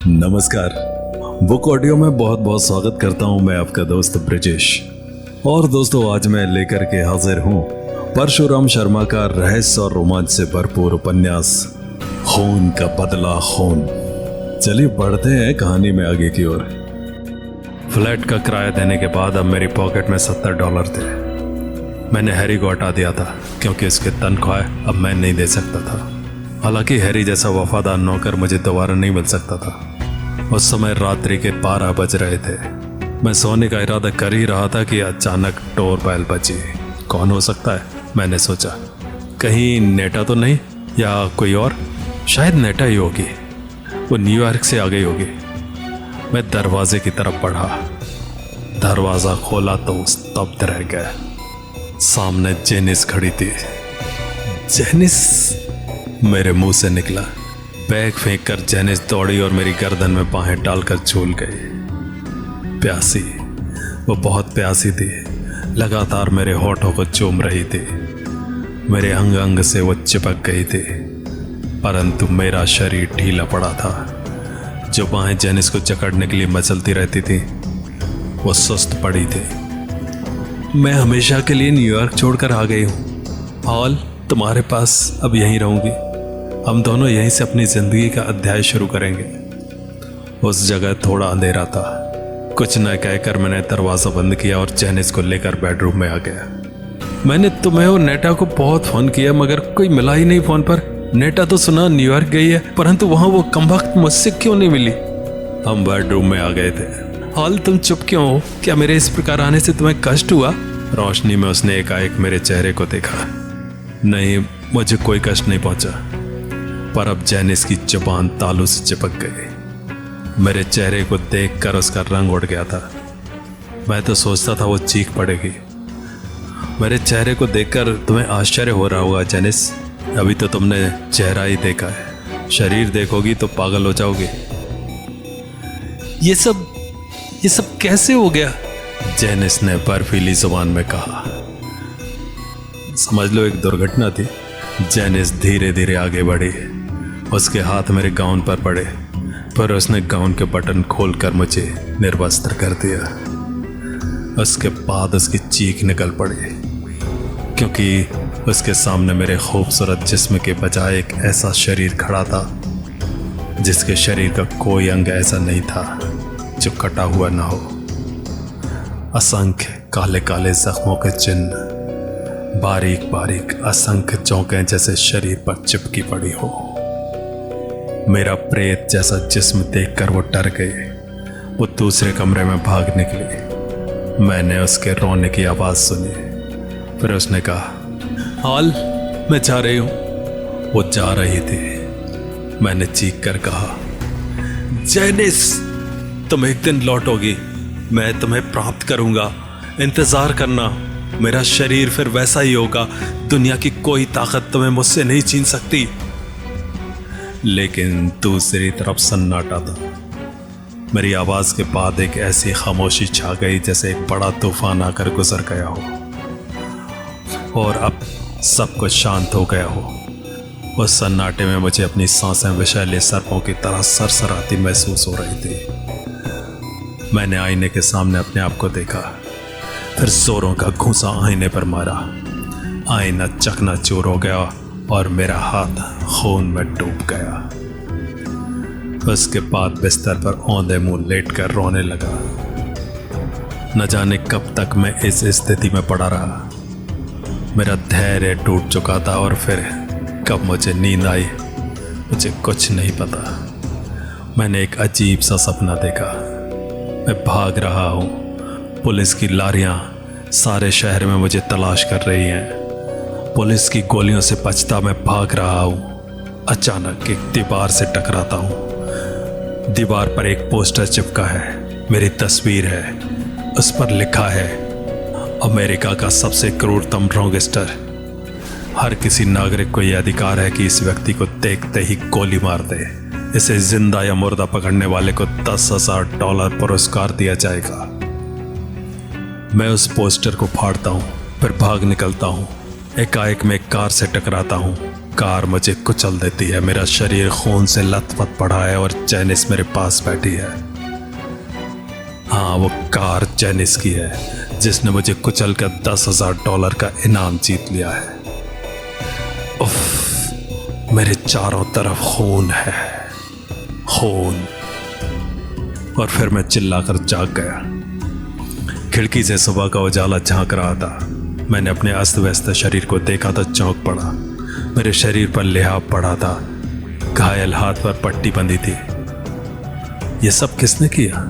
नमस्कार। Book audio में बहुत बहुत स्वागत करता हूं मैं आपका दोस्त ब्रिजेश। और दोस्तों, आज मैं लेकर के हाजिर हूं परशुराम शर्मा का रहस्य और रोमांच से भरपूर उपन्यास खून का बदला खून। चलिए बढ़ते हैं कहानी में आगे की ओर। फ्लैट का किराया देने के बाद अब मेरी पॉकेट में $70 थे। मैंने हैरी को हटा दिया था क्योंकि उसकी तनख्वाह अब मैं नहीं दे सकता था। हालांकि हैरी जैसा वफादार नौकर मुझे दोबारा नहीं मिल सकता था। उस समय रात्रि के 12 बज रहे थे। मैं सोने का इरादा कर ही रहा था कि अचानक डोरबेल बजी। कौन हो सकता है, मैंने सोचा। कहीं नेटा तो नहीं, या कोई और? शायद नेटा ही होगी। वो न्यूयॉर्क से आ गई होगी। मैं दरवाजे की तरफ बढ़ा। दरवाजा खोला तो स्तब्ध रह गया। सामने जेनिस खड़ी थी। जेनिस, मेरे मुंह से निकला। बैग फेंक कर जेनिस दौड़ी और मेरी गर्दन में बाहें डालकर झूल गई। प्यासी, वो बहुत प्यासी थी। लगातार मेरे होठों को चूम रही थी। मेरे अंग अंग से वो चिपक गई थी, परंतु मेरा शरीर ढीला पड़ा था। जो बाहें जेनिस को जकड़ने के लिए मचलती रहती थी, वो सुस्त पड़ी थी। मैं हमेशा के लिए न्यूयॉर्क छोड़कर आ गई हूँ। हॉल, तुम्हारे पास अब यहीं रहूंगी। हम दोनों यहीं से अपनी जिंदगी का अध्याय शुरू करेंगे। उस जगह थोड़ा अंधेरा था। कुछ न कहकर मैंने दरवाजा बंद किया और जेनिस को लेकर बेडरूम में आ गया। मैंने तुम्हें और नेटा को बहुत फोन किया, मगर कोई मिला ही नहीं फोन पर। नेटा तो सुना न्यूयॉर्क गई है, परंतु वहां वो कमबख्त मुझसे क्यों नहीं मिली? हम बेडरूम में आ गए थे। हाल, तुम चुप क्यों हो? क्या मेरे इस प्रकार आने से तुम्हें कष्ट हुआ? रोशनी में उसने एकाएक मेरे चेहरे को देखा। नहीं, मुझे कोई कष्ट नहीं पहुंचा। पर अब जेनिस की जुबान तालू से चिपक गई। मेरे चेहरे को देखकर उसका रंग उड़ गया था। मैं तो सोचता था वो चीख पड़ेगी। मेरे चेहरे को देखकर तुम्हें आश्चर्य हो रहा होगा जेनिस। अभी तो तुमने चेहरा ही देखा है, शरीर देखोगी तो पागल हो जाओगी। ये सब कैसे हो गया? जेनिस ने बर्फीली जुबान में कहा। समझ लो एक दुर्घटना थी। जेनिस धीरे धीरे आगे बढ़ी। उसके हाथ मेरे गाउन पर पड़े, पर उसने गाउन के बटन खोलकर मुझे निर्वस्त्र कर दिया। उसके बाद उसकी चीख निकल पड़ी, क्योंकि उसके सामने मेरे खूबसूरत जिस्म के बजाय एक ऐसा शरीर खड़ा था जिसके शरीर का कोई अंग ऐसा नहीं था जो कटा हुआ ना हो। असंख्य काले काले जख्मों के चिन्ह, बारीक बारीक असंख्य चौंकें जैसे शरीर पर चिपकी पड़ी हो। मेरा प्रेत जैसा जिस्म देखकर वो डर गई। वो दूसरे कमरे में भाग निकली। मैंने उसके रोने की आवाज सुनी। फिर उसने कहा, हाल, मैं जा रही हूं। वो जा रही थी। मैंने चीख कर कहा, जेनिस, तुम एक दिन लौटोगी। मैं तुम्हें प्राप्त करूंगा। इंतजार करना। मेरा शरीर फिर वैसा ही होगा। दुनिया की कोई ताकत तुम्हें मुझसे नहीं छीन सकती। लेकिन दूसरी तरफ सन्नाटा था। मेरी आवाज के बाद एक ऐसी खामोशी छा गई जैसे एक बड़ा तूफान आकर गुजर गया हो और अब सब कुछ शांत हो गया हो। उस सन्नाटे में मुझे अपनी सांसें विषैले सर्पों की तरह सरसराती महसूस हो रही थी। मैंने आईने के सामने अपने आप को देखा, फिर जोरों का घूंसा आईने पर मारा। आईना चकनाचूर हो गया और मेरा हाथ खून में डूब गया। उसके बाद बिस्तर पर औंधे मुंह लेटकर रोने लगा। न जाने कब तक मैं इस स्थिति में पड़ा रहा। मेरा धैर्य टूट चुका था और फिर कब मुझे नींद आई, मुझे कुछ नहीं पता। मैंने एक अजीब सा सपना देखा। मैं भाग रहा हूँ। पुलिस की लारियां सारे शहर में मुझे तलाश कर रही हैं। पुलिस की गोलियों से बचता मैं भाग रहा हूँ। अचानक एक दीवार से टकराता हूँ। दीवार पर एक पोस्टर चिपका है। मेरी तस्वीर है। उस पर लिखा है, अमेरिका का सबसे क्रूरतम गैंगस्टर। हर किसी नागरिक को यह अधिकार है कि इस व्यक्ति को देखते ही गोली मार दे। इसे जिंदा या मुर्दा पकड़ने वाले को $10,000 पुरस्कार दिया जाएगा। मैं उस पोस्टर को फाड़ता हूँ, फिर भाग निकलता हूँ। एकाएक में एक कार से टकराता हूँ। कार मुझे कुचल देती है। मेरा शरीर खून से लथपथ पड़ा है और जेनिस मेरे पास बैठी है। हाँ, वो कार जेनिस की है जिसने मुझे कुचल कर $10,000 का इनाम जीत लिया है। उफ, मेरे चारों तरफ खून है, खून। और फिर मैं चिल्लाकर जाग गया। खिड़की से सुबह का उजाला झांक रहा था। मैंने अपने अस्त व्यस्त शरीर को देखा तो चौंक पड़ा। मेरे शरीर पर लिहाफ पड़ा था, घायल हाथ पर पट्टी बंधी थी। ये सब किसने किया?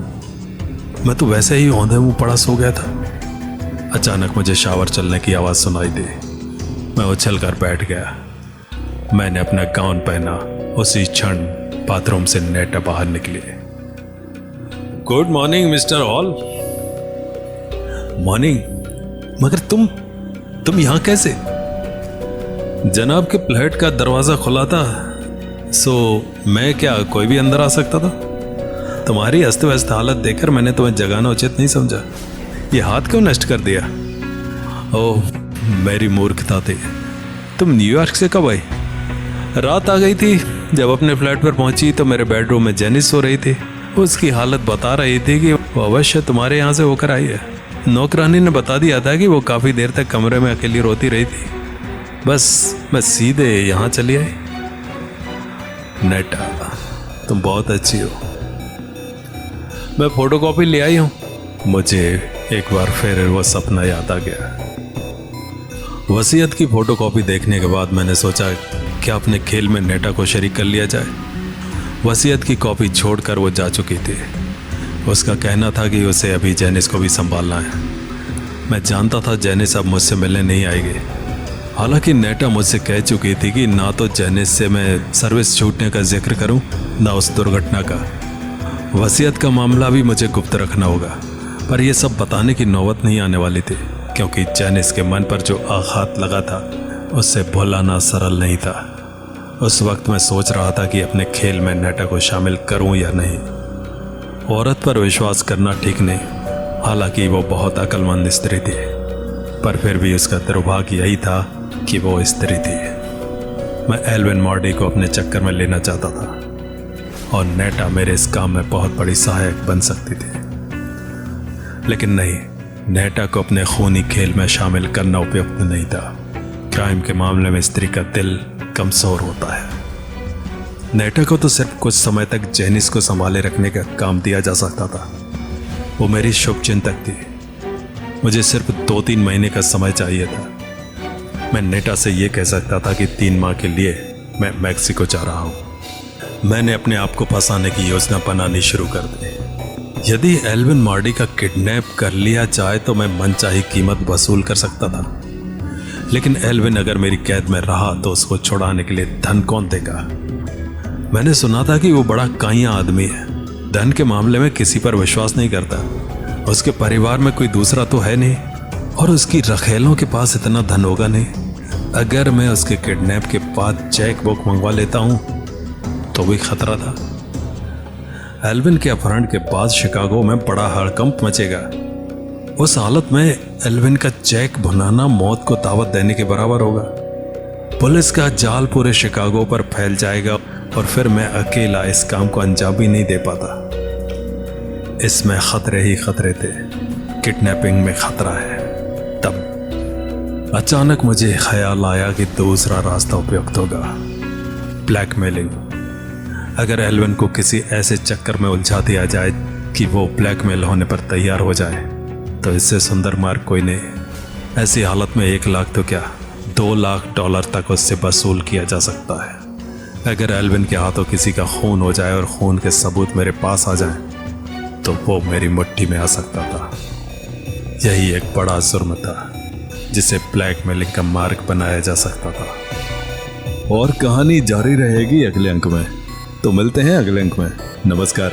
मैं तो वैसे ही औंधे मुंह पड़ा सो गया था। अचानक मुझे शावर चलने की आवाज सुनाई दी। मैं उछल कर बैठ गया। मैंने अपना गाउन पहना। उसी क्षण बाथरूम से नेटा बाहर निकली। Good morning mister hall. Morning? मगर तुम यहां कैसे? जनाब के फ्लैट का दरवाजा खुला था, सो मैं क्या कोई भी अंदर आ सकता था? तुम्हारी अस्त व्यस्त हालत देखकर मैंने तुम्हें जगाना उचित नहीं समझा। ये हाथ क्यों नष्ट कर दिया? ओह, मेरी मूर्खता थी। तुम न्यूयॉर्क से कब आई? रात आ गई थी। जब अपने फ्लैट पर पहुंची तो मेरे बेडरूम में जेनिस सो रही थी। उसकी हालत बता रही थी कि वो अवश्य तुम्हारे यहाँ से होकर आई है। नौकरानी ने बता दिया था कि वो काफ़ी देर तक कमरे में अकेली रोती रही थी। बस मैं सीधे यहाँ चली आई। नेटा, तुम बहुत अच्छी हो। मैं फोटोकॉपी ले आई हूँ। मुझे एक बार फिर वो सपना याद आ गया। वसीयत की फोटोकॉपी देखने के बाद मैंने सोचा क्या अपने खेल में नेटा को शरीक कर लिया जाए। वसीयत की कॉपी छोड़कर वो जा चुकी थी। उसका कहना था कि उसे अभी जेनिस को भी संभालना है। मैं जानता था जेनिस अब मुझसे मिलने नहीं आएगी। हालांकि नेटा मुझसे कह चुकी थी कि ना तो जेनिस से मैं सर्विस छूटने का जिक्र करूं, ना उस दुर्घटना का। वसीयत का मामला भी मुझे गुप्त रखना होगा। पर यह सब बताने की नौबत नहीं आने वाली थी, क्योंकि जेनिस के मन पर जो आघात लगा था उससे भुलाना सरल नहीं था। उस वक्त मैं सोच रहा था कि अपने खेल में नेटा को शामिल करूं या नहीं। औरत पर विश्वास करना ठीक नहीं, हालांकि वो बहुत अक्लमंद स्त्री थी, पर फिर भी उसका दुर्भाग्य यही था कि वो स्त्री थी। मैं एल्विन मॉर्डी को अपने चक्कर में लेना चाहता था और नेटा मेरे इस काम में बहुत बड़ी सहायक बन सकती थी। लेकिन नहीं, नेटा को अपने खूनी खेल में शामिल करना उपयुक्त नहीं था। क्राइम के मामले में स्त्री का दिल कमजोर होता है। नेटा को तो सिर्फ कुछ समय तक जेनिस को संभाले रखने का काम दिया जा सकता था। वो मेरी शुभचिंतक थी। मुझे सिर्फ 2-3 महीने का समय चाहिए था। मैं नेटा से ये कह सकता था कि 3 माह के लिए मैं मैक्सिको जा रहा हूँ। मैंने अपने आप को फंसाने की योजना बनानी शुरू कर दी। यदि एल्विन मॉर्डी का किडनैप कर लिया जाए तो मैं मनचाही कीमत वसूल कर सकता था। लेकिन एल्विन अगर मेरी कैद में रहा तो उसको छुड़ाने के लिए धन कौन देगा? मैंने सुना था कि वो बड़ा काइया आदमी है, धन के मामले में किसी पर विश्वास नहीं करता। उसके परिवार में कोई दूसरा तो है नहीं और उसकी रखेलों के पास इतना धन होगा नहीं। अगर मैं उसके किडनैप के बाद चेक बुक मंगवा लेता हूं तो भी खतरा था। एल्विन के अपहरण के बाद शिकागो में बड़ा हड़कंप मचेगा। उस हालत में एल्विन का चेक भुनाना मौत को दावत देने के बराबर होगा। पुलिस का जाल पूरे शिकागो पर फैल जाएगा और फिर मैं अकेला इस काम को अंजाम भी नहीं दे पाता। इसमें खतरे ही खतरे थे। किडनैपिंग में खतरा है। तब अचानक मुझे ख्याल आया कि दूसरा रास्ता उपयुक्त होगा, ब्लैकमेलिंग। अगर एल्विन को किसी ऐसे चक्कर में उलझा दिया जाए कि वो ब्लैकमेल होने पर तैयार हो जाए तो इससे सुंदर मार्ग कोई नहीं। ऐसी हालत में 1 लाख तो क्या $2 लाख तक उससे वसूल किया जा सकता है। अगर एल्विन के हाथों किसी का खून हो जाए और खून के सबूत मेरे पास आ जाए तो वो मेरी मुट्ठी में आ सकता था। यही एक बड़ा जुर्म था जिसे ब्लैकमेलिंग का मार्ग बनाया जा सकता था। और कहानी जारी रहेगी अगले अंक में। तो मिलते हैं अगले अंक में। नमस्कार।